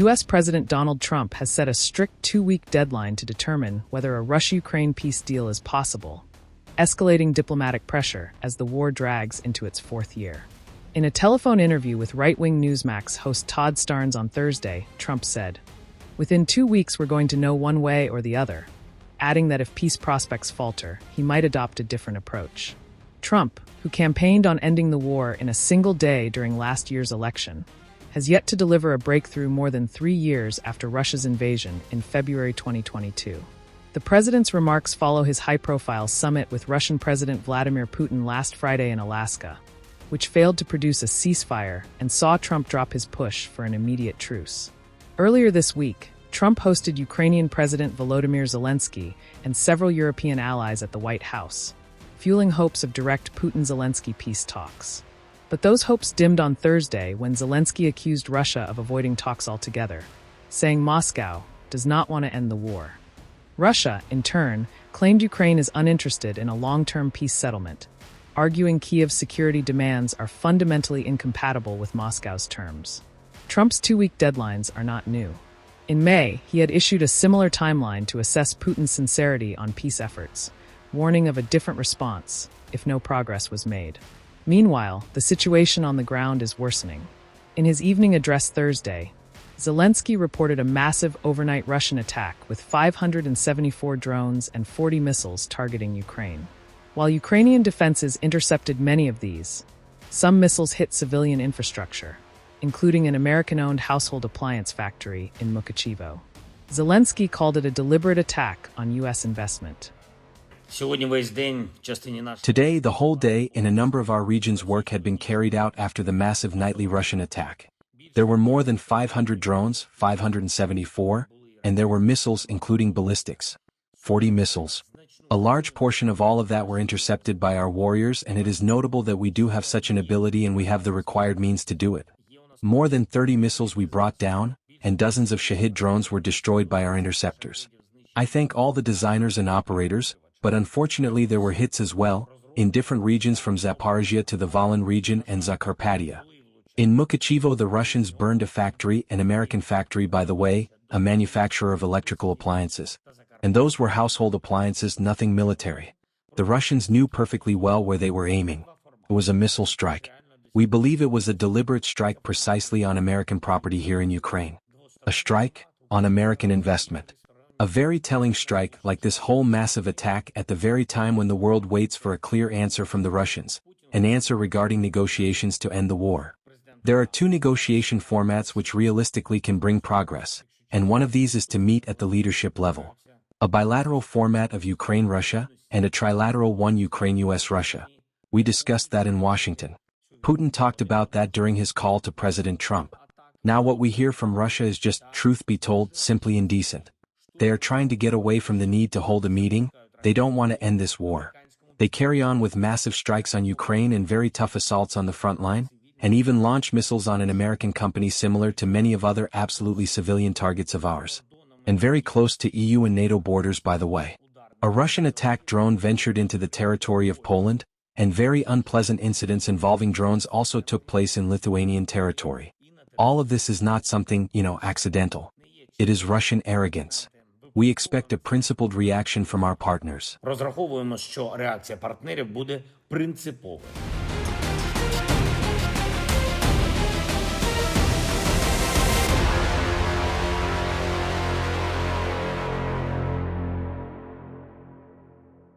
U.S. President Donald Trump has set a strict 2-week deadline to determine whether a Russia-Ukraine peace deal is possible, escalating diplomatic pressure as the war drags into its 4th year. In a telephone interview with right-wing Newsmax host Todd Starnes on Thursday, Trump said, "Within 2 weeks we're going to know one way or the other," adding that if peace prospects falter, he might adopt a different approach. Trump, who campaigned on ending the war in a single day during last year's election, has yet to deliver a breakthrough more than 3 years after Russia's invasion in February 2022. The president's remarks follow his high-profile summit with Russian President Vladimir Putin last Friday in Alaska, which failed to produce a ceasefire and saw Trump drop his push for an immediate truce. Earlier this week, Trump hosted Ukrainian President Volodymyr Zelensky and several European allies at the White House, fueling hopes of direct Putin-Zelensky peace talks. But those hopes dimmed on Thursday when Zelensky accused Russia of avoiding talks altogether, saying Moscow does not want to end the war. Russia, in turn, claimed Ukraine is uninterested in a long-term peace settlement, arguing Kyiv's security demands are fundamentally incompatible with Moscow's terms. Trump's 2-week deadlines are not new. In May, he had issued a similar timeline to assess Putin's sincerity on peace efforts, warning of a different response if no progress was made. Meanwhile, the situation on the ground is worsening. In his evening address Thursday, Zelensky reported a massive overnight Russian attack with 574 drones and 40 missiles targeting Ukraine. While Ukrainian defenses intercepted many of these, some missiles hit civilian infrastructure, including an American-owned household appliance factory in Mukachevo. Zelensky called it a deliberate attack on U.S. investment. Today, the whole day in a number of our regions work had been carried out after the massive nightly Russian attack. There were more than 500 drones, 574, and there were missiles including ballistics, 40 missiles. A large portion of all of that were intercepted by our warriors, and it is notable that we do have such an ability and we have the required means to do it. More than 30 missiles we brought down, and dozens of Shahid drones were destroyed by our interceptors. I thank all the designers and operators, but unfortunately there were hits as well, in different regions from Zaporizhia to the Volyn region and Zakarpattia. In Mukachevo the Russians burned a factory, an American factory by the way, a manufacturer of electrical appliances. And those were household appliances, nothing military. The Russians knew perfectly well where they were aiming. It was a missile strike. We believe it was a deliberate strike precisely on American property here in Ukraine. A strike on American investment. A very telling strike like this whole massive attack at the very time when the world waits for a clear answer from the Russians, an answer regarding negotiations to end the war. There are 2 negotiation formats which realistically can bring progress, and one of these is to meet at the leadership level. A bilateral format of Ukraine-Russia, and a trilateral one Ukraine-US-Russia. We discussed that in Washington. Putin talked about that during his call to President Trump. Now what we hear from Russia is just, truth be told, simply indecent. They are trying to get away from the need to hold a meeting. They don't want to end this war. They carry on with massive strikes on Ukraine and very tough assaults on the front line, and even launch missiles on an American company similar to many of other absolutely civilian targets of ours. And very close to EU and NATO borders, by the way. A Russian attack drone ventured into the territory of Poland, and very unpleasant incidents involving drones also took place in Lithuanian territory. All of this is not something, accidental. It is Russian arrogance. We expect a principled reaction from our partners. Розраховуємо, що реакція партнерів буде принциповою.